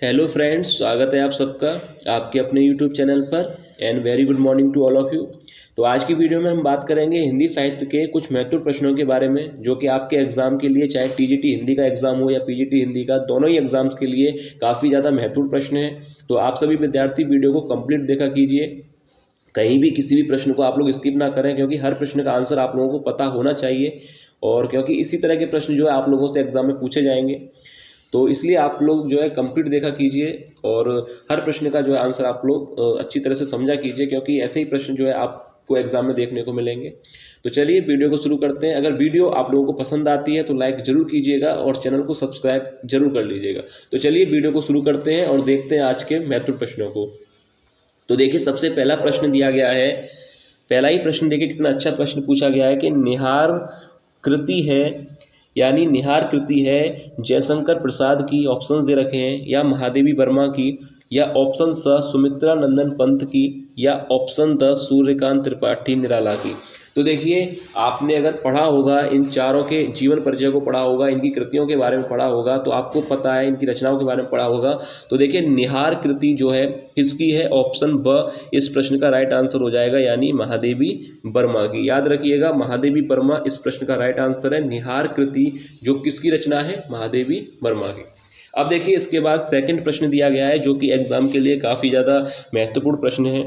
Hello friends, स्वागत है आप सबका आपके अपने यूट्यूब चैनल पर। And very good morning to all of you. तो आज की वीडियो में हम बात करेंगे हिंदी साहित्य के कुछ महत्वपूर्ण प्रश्नों के बारे में, जो कि आपके एग्जाम के लिए, चाहे टीजीटी हिंदी का एग्जाम हो या पीजीटी हिंदी का, दोनों ही एग्जाम्स के लिए काफ़ी ज़्यादा महत्वपूर्ण प्रश्न हैं। तो आप सभी विद्यार्थी वीडियो को कंप्लीट देखा कीजिए, कहीं भी किसी भी प्रश्न को आप लोग स्किप ना करें, क्योंकि हर प्रश्न का आंसर आप लोगों को पता होना चाहिए। और क्योंकि इसी तरह के प्रश्न जो है आप लोगों से एग्जाम में पूछे जाएंगे, तो इसलिए आप लोग जो है कंप्लीट देखा कीजिए और हर प्रश्न का जो है आंसर आप लोग अच्छी तरह से समझा कीजिए, क्योंकि ऐसे ही प्रश्न जो है आपको एग्जाम में देखने को मिलेंगे। तो चलिए वीडियो को शुरू करते हैं। अगर वीडियो आप लोगों को पसंद आती है तो लाइक जरूर कीजिएगा और चैनल को सब्सक्राइब जरूर कर लीजिएगा। तो चलिए वीडियो को शुरू करते हैं और देखते हैं आज के महत्वपूर्ण प्रश्नों को। तो देखिए, सबसे पहला प्रश्न दिया गया है। पहला ही प्रश्न देखिए कितना अच्छा प्रश्न पूछा गया है कि निहार कृति है, यानी निहार कृति है जयशंकर प्रसाद की, ऑप्शंस दे रखे हैं, या महादेवी वर्मा की, या ऑप्शन स सुमित्रा नंदन पंत की, या ऑप्शन द सूर्यकांत त्रिपाठी निराला की। तो देखिए, आपने अगर पढ़ा होगा, इन चारों के जीवन परिचय को पढ़ा होगा, इनकी कृतियों के बारे में पढ़ा होगा, तो आपको पता है, इनकी रचनाओं के बारे में पढ़ा होगा। तो देखिए, निहार कृति जो है किसकी है? ऑप्शन ब इस प्रश्न का राइट आंसर हो जाएगा, यानी महादेवी वर्मा की। याद रखिएगा, महादेवी वर्मा इस प्रश्न का राइट आंसर है। निहार कृति जो किसकी रचना है? महादेवी वर्मा की। अब देखिए, इसके बाद सेकंड प्रश्न दिया गया है, जो कि एग्जाम के लिए काफी ज्यादा महत्वपूर्ण प्रश्न है।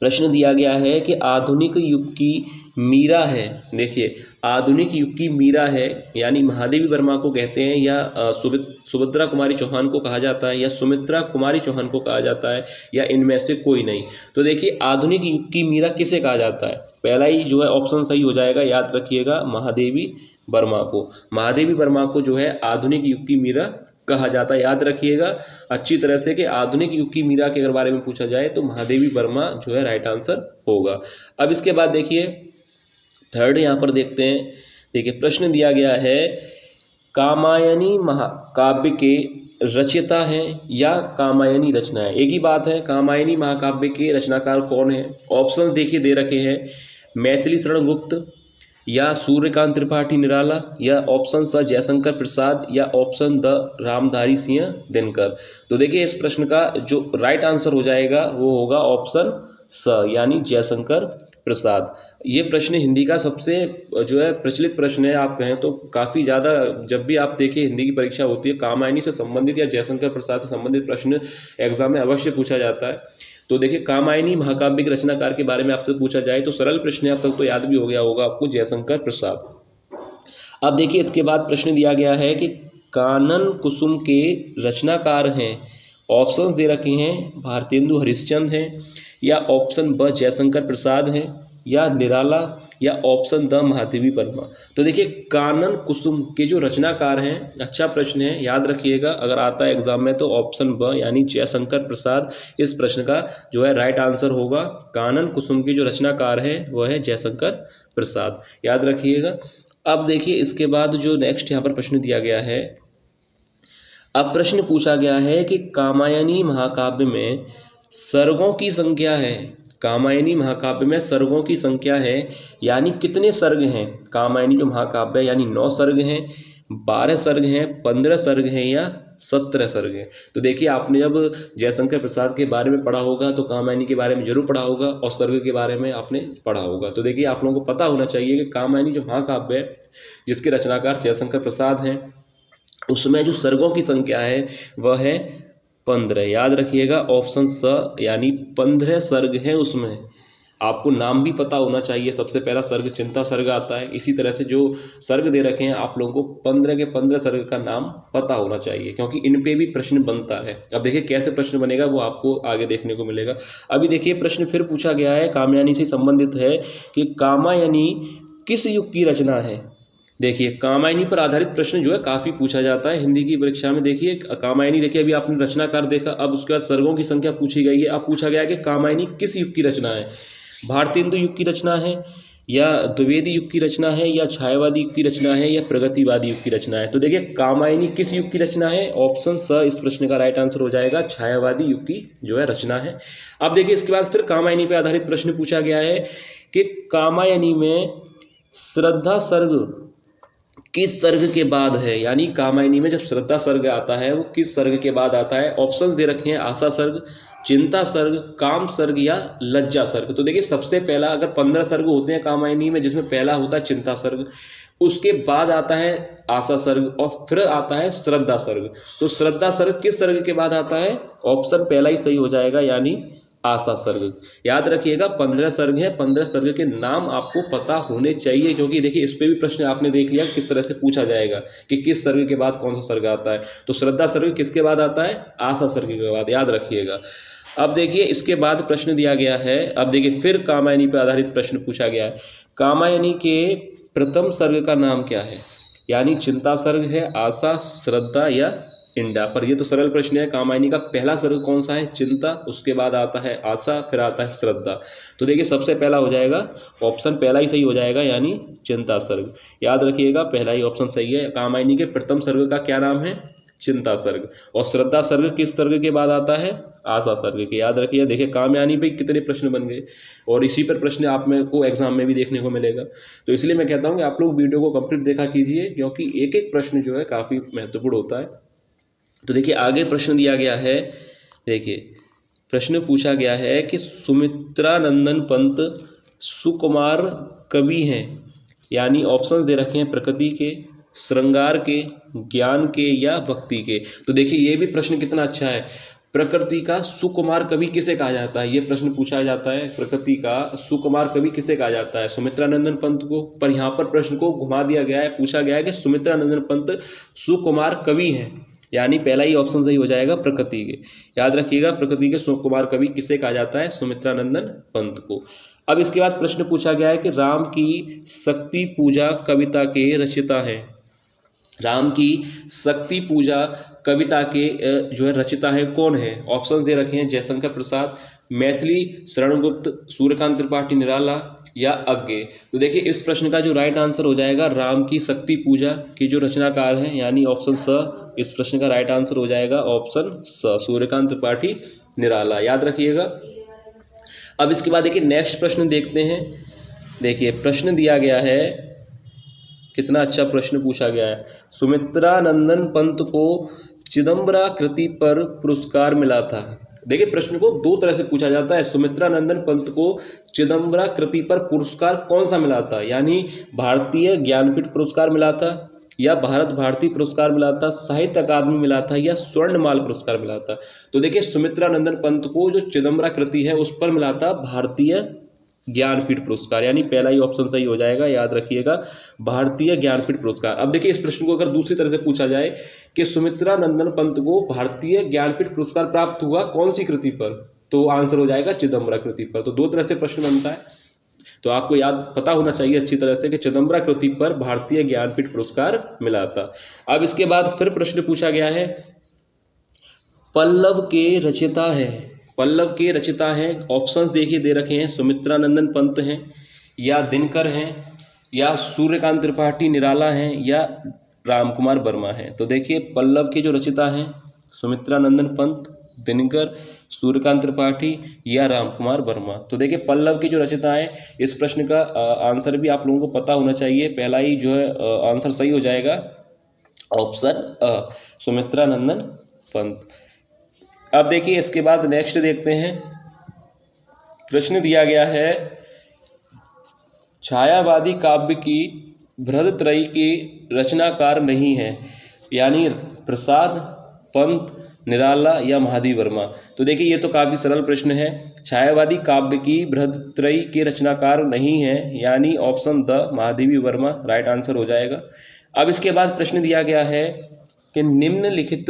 प्रश्न दिया गया है कि आधुनिक युग की मीरा है। देखिए, आधुनिक युग की मीरा है, यानी महादेवी वर्मा को कहते हैं, या सुभद्रा कुमारी चौहान को कहा जाता है, या सुमित्रा कुमारी चौहान को कहा जाता है, या इनमें से कोई नहीं। तो देखिए, आधुनिक युग की मीरा किसे कहा जाता है? पहला ही जो है ऑप्शन सही हो जाएगा। याद रखिएगा, महादेवी वर्मा को। महादेवी वर्मा को जो है आधुनिक युग की मीरा कहा जाता है। याद रखिएगा अच्छी तरह से कि आधुनिक युग की मीरा के अगर बारे में पूछा जाए तो महादेवी वर्मा जो है राइट आंसर होगा। अब इसके बाद देखिए, थर्ड यहां पर देखते हैं। देखिए, प्रश्न दिया गया है, कामायनी महाकाव्य के रचयिता हैं या कामायनी रचना है? एक ही बात है, कामायनी महाकाव्य के रचनाकार कौन है? ऑप्शन देखिए दे रखे हैं, मैथिली शरण गुप्त, या सूर्यकांत त्रिपाठी निराला, या ऑप्शन स जयशंकर प्रसाद, या ऑप्शन द रामधारी सिंह दिनकर। तो देखिए, इस प्रश्न का जो राइट आंसर हो जाएगा वो होगा ऑप्शन स, यानी जयशंकर प्रसाद। ये प्रश्न हिंदी का सबसे जो है प्रचलित प्रश्न है, आप कहें तो काफी ज्यादा। जब भी आप देखिए हिंदी की परीक्षा होती है, कामायनी से संबंधित या जयशंकर प्रसाद से संबंधित प्रश्न एग्जाम में अवश्य पूछा जाता है। तो देखिए, कामायनी महाकाव्य के रचनाकार के बारे में आपसे पूछा जाए तो सरल प्रश्न है, अब तक तो याद भी हो गया होगा आपको, जयशंकर प्रसाद। अब देखिए, इसके बाद प्रश्न दिया गया है कि कानन कुसुम के रचनाकार हैं। ऑप्शंस दे रखे हैं, भारतेंदु हरिश्चंद्र हैं, या ऑप्शन ब जयशंकर प्रसाद हैं, या निराला, या ऑप्शन द महादेवी वर्मा। तो देखिए, कानन कुसुम के जो रचनाकार हैं, अच्छा प्रश्न है, याद रखिएगा अगर आता है एग्जाम में, तो ऑप्शन ब यानी जयशंकर प्रसाद इस प्रश्न का जो है राइट आंसर होगा। कानन कुसुम के जो रचनाकार हैं वह है जयशंकर प्रसाद, याद रखिएगा। अब देखिए, इसके बाद जो नेक्स्ट यहाँ पर प्रश्न दिया गया है, अब प्रश्न पूछा गया है कि कामायनी महाकाव्य में सर्गों की संख्या है। कामायनी महाकाव्य में सर्गों की संख्या है, यानी कितने सर्ग हैं? कामायनी जो महाकाव्य है, यानी 9 सर्ग हैं, 12 सर्ग हैं, 15 सर्ग हैं, या 17 सर्ग हैं। तो देखिए, आपने जब जयशंकर प्रसाद के बारे में पढ़ा होगा तो कामायनी के बारे में जरूर पढ़ा होगा, और सर्ग के बारे में आपने पढ़ा होगा। तो देखिए, आप लोगों को पता होना चाहिए कि कामायनी जो महाकाव्य है, जिसके रचनाकार जयशंकर प्रसाद हैं, उसमें जो सर्गों की संख्या है वह है 15। याद रखिएगा, ऑप्शन स, यानी 15 सर्ग हैं उसमें। आपको नाम भी पता होना चाहिए। सबसे पहला सर्ग चिंता सर्ग आता है। इसी तरह से जो सर्ग दे रखे हैं, आप लोगों को 15 के 15 सर्ग का नाम पता होना चाहिए, क्योंकि इन पे भी प्रश्न बनता है। अब देखिए, कैसे प्रश्न बनेगा वो आपको आगे देखने को मिलेगा। अभी देखिए, प्रश्न फिर पूछा गया है, कामयानी से संबंधित है, कि कामायनी किस युग की रचना है? देखिए, कामायनी पर आधारित प्रश्न जो है काफी पूछा जाता है हिंदी की परीक्षा में। देखिए, कामायनी देखिए, अभी आपने रचनाकार देखा, अब उसके बाद सर्गों की संख्या पूछी गई है। अब पूछा गया है कि कामायनी किस युग की रचना है? भारतेंदु युग की रचना है, या द्विवेदी युग की रचना है, या छायावादी युग की रचना है, या प्रगतिवादी युग की रचना है? तो देखिए, कामायनी किस युग की रचना है? ऑप्शन स इस प्रश्न का राइट आंसर हो जाएगा, छायावादी युग की जो है रचना है। अब देखिए, इसके बाद फिर कामायनी पर आधारित प्रश्न पूछा गया है कि कामायनी में श्रद्धा सर्ग किस सर्ग के बाद है, यानी कामायनी में जब श्रद्धा सर्ग आता है वो किस सर्ग के बाद आता है। ऑप्शंस दे रखे हैं आशा सर्ग, चिंता सर्ग, काम सर्ग या लज्जा सर्ग। तो देखिए सबसे पहला, अगर 15 सर्ग होते हैं कामायनी में जिसमें पहला होता है चिंता सर्ग, उसके बाद आता है आशा सर्ग और फिर आता है श्रद्धा सर्ग। तो श्रद्धा सर्ग किस सर्ग के बाद आता है, ऑप्शन पहला ही सही हो जाएगा यानी आशा सर्ग। याद रखिएगा 15 सर्ग है, 15 सर्ग के नाम आपको पता होने चाहिए, क्योंकि देखिए इस पे भी प्रश्न आपने देख लिया किस तरह से पूछा जाएगा कि किस सर्ग के बाद कौन सा सर्ग आता है। तो श्रद्धा सर्ग किसके बाद आता है, आशा सर्ग के बाद, याद रखिएगा। अब देखिए इसके बाद प्रश्न दिया गया है, अब देखिए फिर कामायनी पर आधारित प्रश्न पूछा गया है। कामायनी के प्रथम सर्ग का नाम क्या है, यानी चिंता सर्ग है, आशा, श्रद्धा या इंडा। पर ये तो सरल प्रश्न है, कामायनी का पहला सर्ग कौन सा है, चिंता, उसके बाद आता है आशा, फिर आता है श्रद्धा। तो देखिए सबसे पहला हो जाएगा, ऑप्शन पहला ही सही हो जाएगा यानी चिंता सर्ग। याद रखिएगा पहला ही ऑप्शन सही है। कामायनी के प्रथम सर्ग का क्या नाम है, चिंता सर्ग। और श्रद्धा सर्ग किस सर्ग के बाद आता है, आशा सर्ग के। याद रखिए, देखिए कामयानी पे कितने प्रश्न बन गए और इसी पर प्रश्न आप में को एग्जाम में भी देखने को मिलेगा। तो इसलिए मैं कहता हूं कि आप लोग वीडियो को कंप्लीट देखा कीजिए, क्योंकि एक एक प्रश्न जो है काफी महत्वपूर्ण होता है। तो देखिए आगे प्रश्न दिया गया है, देखिए प्रश्न पूछा गया है कि सुमित्रानंदन पंत सुकुमार कवि हैं, यानी ऑप्शन दे रखे हैं प्रकृति के, श्रृंगार के, ज्ञान के या भक्ति के। तो देखिए ये भी प्रश्न कितना अच्छा है, प्रकृति का सुकुमार कवि किसे कहा जाता है, ये प्रश्न पूछा जाता है। प्रकृति का सुकुमार कवि किसे कहा जाता है, सुमित्रानंदन पंत को। पर यहाँ पर प्रश्न को घुमा दिया गया है, पूछा गया है कि सुमित्रानंदन पंत सुकुमार कवि हैं, यानी पहला ही ऑप्शन सही हो जाएगा प्रकृति के। याद रखिएगा प्रकृति के सुकुमार कवि किसे कहा जाता है, सुमित्रानंदन पंत को। अब इसके बाद प्रश्न पूछा गया है कि राम की शक्ति पूजा कविता के रचयिता हैं, राम की शक्ति पूजा कविता के जो है रचयिता है कौन है। ऑप्शन दे रखे हैं जयशंकर प्रसाद, मैथिली शरणगुप्त, सूर्यकांत त्रिपाठी निराला या अज्ञे। तो देखिए इस प्रश्न का जो राइट आंसर हो जाएगा, राम की शक्ति पूजा के जो रचनाकार हैं यानी ऑप्शन स, इस प्रश्न का राइट आंसर हो जाएगा ऑप्शन स, सूर्यकांत त्रिपाठी निराला। याद रखिएगा। अब इसके बाद देखिए नेक्स्ट प्रश्न देखते हैं। देखिए प्रश्न दिया गया है, कितना अच्छा प्रश्न पूछा गया है। सुमित्रानंदन पंत को चिदंबरा कृति पर पुरस्कार मिला था। देखिए प्रश्न को दो तरह से पूछा जाता है, सुमित्रानंदन पंत को चिदंबरा कृति पर पुरस्कार कौन सा मिला था, यानी भारतीय ज्ञानपीठ पुरस्कार मिला था या भारत भारती पुरस्कार मिला था, साहित्य अकादमी मिला था या स्वर्णमाल पुरस्कार मिला था। तो देखिए सुमित्रानंदन पंत को जो चिदंबरा कृति है उस पर मिला था भारतीय ज्ञानपीठ पुरस्कार, यानी पहला ही ऑप्शन सही हो जाएगा। याद रखिएगा भारतीय ज्ञानपीठ पुरस्कार। अब देखिए इस प्रश्न को अगर दूसरी तरह से पूछा जाए कि सुमित्रानंदन पंत को भारतीय ज्ञानपीठ पुरस्कार प्राप्त हुआ कौन सी कृति पर, तो आंसर हो जाएगा चिदंबरा कृति पर। तो दो तरह से प्रश्न बनता है, तो आपको याद पता होना चाहिए अच्छी तरह से कि चिदंबरा कृति पर भारतीय ज्ञानपीठ पुरस्कार मिला था। अब इसके बाद फिर प्रश्न पूछा गया है, पल्लव के रचयिता है, पल्लव के रचयिता हैं, ऑप्शंस देखिए दे रखे हैं, सुमित्रानंदन पंत हैं या दिनकर हैं या सूर्यकांत त्रिपाठी निराला हैं या रामकुमार वर्मा हैं। तो देखिए पल्लव के जो रचयिता हैं सुमित्रानंदन पंत, दिनकर, सूर्यकांत त्रिपाठी या रामकुमार वर्मा। तो देखिए पल्लव की जो रचयिता है, इस प्रश्न का आंसर भी आप लोगों को पता होना चाहिए, पहला ही जो है आंसर सही हो जाएगा ऑप्शन सुमित्रानंदन पंत। अब देखिए इसके बाद नेक्स्ट देखते हैं, प्रश्न दिया गया है, छायावादी काव्य की बृहदत्रयी की रचनाकार नहीं है, यानी प्रसाद, पंत, निराला या महादेवी वर्मा। तो देखिए ये तो काफी सरल प्रश्न है, छायावादी काव्य की बृहदत्रयी के रचनाकार नहीं है, यानी option the Mahadevi Verma right answer हो जाएगा। अब इसके बाद प्रश्न दिया गया है कि निम्नलिखित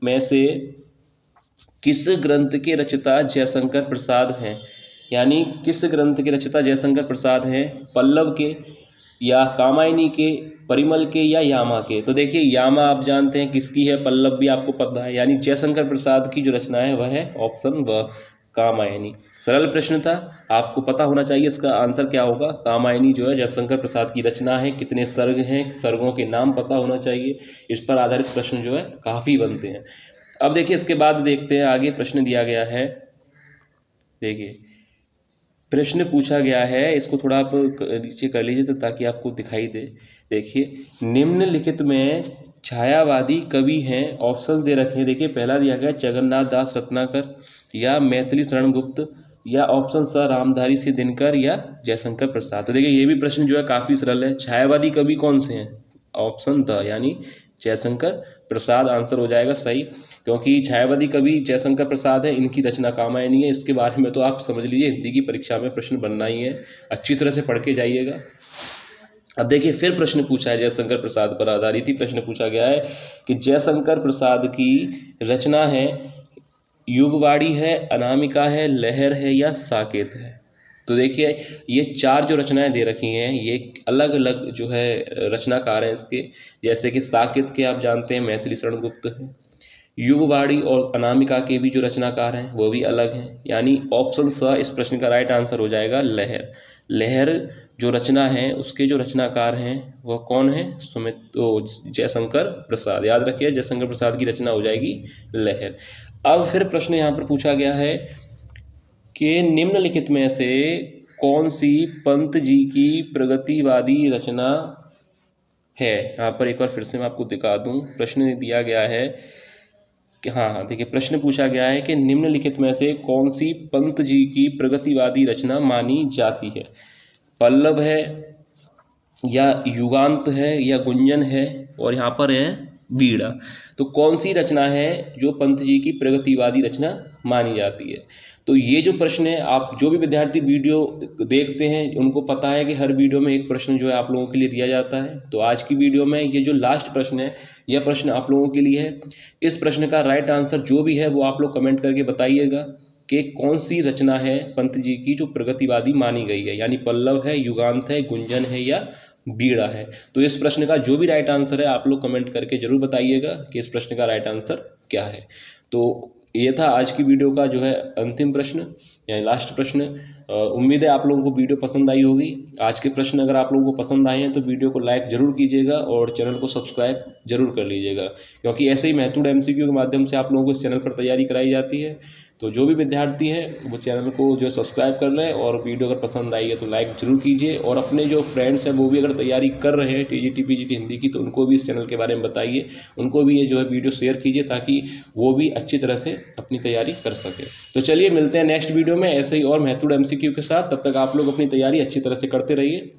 में से किस ग्रंथ के रचयिता जयशंकर प्रसाद हैं, यानी किस ग्रंथ के रचयिता जयशंकर प्रसाद हैं, पल्लव के या कामायनी के, परिमल के या यामा के। तो देखिए यामा आप जानते हैं किसकी है, पल्लव भी आपको पता है, यानी जयशंकर प्रसाद की जो रचना है वह है ऑप्शन व कामायनी। सरल प्रश्न था, आपको पता होना चाहिए इसका आंसर क्या होगा। कामायनी जो है जयशंकर प्रसाद की रचना है, कितने सर्ग हैं, सर्गों के नाम पता होना चाहिए, इस पर आधारित प्रश्न जो है काफी बनते हैं। अब देखिए इसके बाद देखते हैं आगे प्रश्न दिया गया है, देखिए प्रश्न पूछा गया है, इसको थोड़ा आप नीचे कर लीजिए तो ताकि आपको दिखाई दे। देखिए, निम्नलिखित में छायावादी कवि हैं, ऑप्शन दे रखे हैं। देखिए, पहला दिया गया जगन्नाथ दास रत्नाकर, या मैथिली शरण गुप्त, या ऑप्शन स रामधारी सिंह दिनकर, या जयशंकर प्रसाद। तो देखिए, ये भी प्रश्न जो है काफी सरल है। छायावादी कवि कौन से हैं? ऑप्शन द यानी जयशंकर प्रसाद आंसर हो जाएगा सही, क्योंकि छायावादी कवि जयशंकर प्रसाद है, इनकी रचना कामायनी है। इसके बारे में तो आप समझ लीजिए, हिंदी की परीक्षा में प्रश्न बनना ही है, अच्छी तरह से पढ़ के जाइएगा। अब देखिए, फिर प्रश्न पूछा है जयशंकर प्रसाद पर आधारित ही प्रश्न पूछा गया है कि जयशंकर प्रसाद की रचना है युगवाड़ी है, अनामिका है, लहर है, या साकेत है। तो देखिए, ये चार जो रचनाएं दे रखी हैं, ये अलग अलग जो है रचनाकार हैं इसके। जैसे कि साकेत के आप जानते हैं मैथिली शरण गुप्त है, युगवाड़ी और अनामिका के भी जो रचनाकार हैं वो भी अलग हैं, यानी ऑप्शन स इस प्रश्न का राइट आंसर हो जाएगा लहर। लहर जो रचना है उसके जो रचनाकार हैं वह कौन है? जयशंकर प्रसाद। याद रखिए, जयशंकर प्रसाद की रचना हो जाएगी लहर। अब फिर प्रश्न यहाँ पर पूछा गया है कि निम्नलिखित में से कौन सी पंत जी की प्रगतिवादी रचना है? यहाँ पर एक बार फिर से मैं आपको दिखा दूं, प्रश्न दिया गया है कि हाँ देखिए, प्रश्न पूछा गया है कि निम्नलिखित में से कौन सी पंत जी की प्रगतिवादी रचना मानी जाती है? पल्लव है, या युगांत है, या गुंजन है, और यहाँ पर है बीड़ा। तो कौन सी रचना है जो पंत जी की प्रगतिवादी रचना मानी जाती है? तो ये जो प्रश्न है, आप जो भी विद्यार्थी वीडियो देखते हैं उनको पता है कि हर वीडियो में एक प्रश्न जो है आप लोगों के लिए दिया जाता है। तो आज की वीडियो में ये जो लास्ट प्रश्न है, यह प्रश्न आप लोगों के लिए है। इस प्रश्न का राइट आंसर जो भी है वो आप लोग कमेंट करके बताइएगा कि कौन सी रचना है पंत जी की जो प्रगतिवादी मानी गई है, यानी पल्लव है, युगांत है, गुंजन है, या बीड़ा है। तो इस प्रश्न का जो भी राइट आंसर है आप लोग कमेंट करके जरूर बताइएगा कि इस प्रश्न का राइट आंसर क्या है। तो ये था आज की वीडियो का जो है अंतिम प्रश्न, यानी लास्ट प्रश्न। उम्मीद है आप लोगों को वीडियो पसंद आई होगी। आज के प्रश्न अगर आप लोगों को पसंद आए हैं तो वीडियो को लाइक जरूर कीजिएगा और चैनल को सब्सक्राइब जरूर कर लीजिएगा, क्योंकि ऐसे ही महत्वपूर्ण एमसीक्यू के माध्यम से आप लोगों को इस चैनल पर तैयारी कराई जाती है। तो जो भी विद्यार्थी हैं वो चैनल को जो सब्सक्राइब कर लें, और वीडियो अगर पसंद आई है तो लाइक जरूर कीजिए। और अपने जो फ्रेंड्स हैं वो भी अगर तैयारी कर रहे हैं टीजीटी पीजीटी हिंदी की, तो उनको भी इस चैनल के बारे में बताइए, उनको भी ये जो है वीडियो शेयर कीजिए ताकि वो भी अच्छी तरह से अपनी तैयारी कर सके। तो चलिए, मिलते हैं नेक्स्ट वीडियो में ऐसे ही और महत्वपूर्ण एमसीक्यू के साथ। तब तक आप लोग अपनी तैयारी अच्छी तरह से करते रहिए।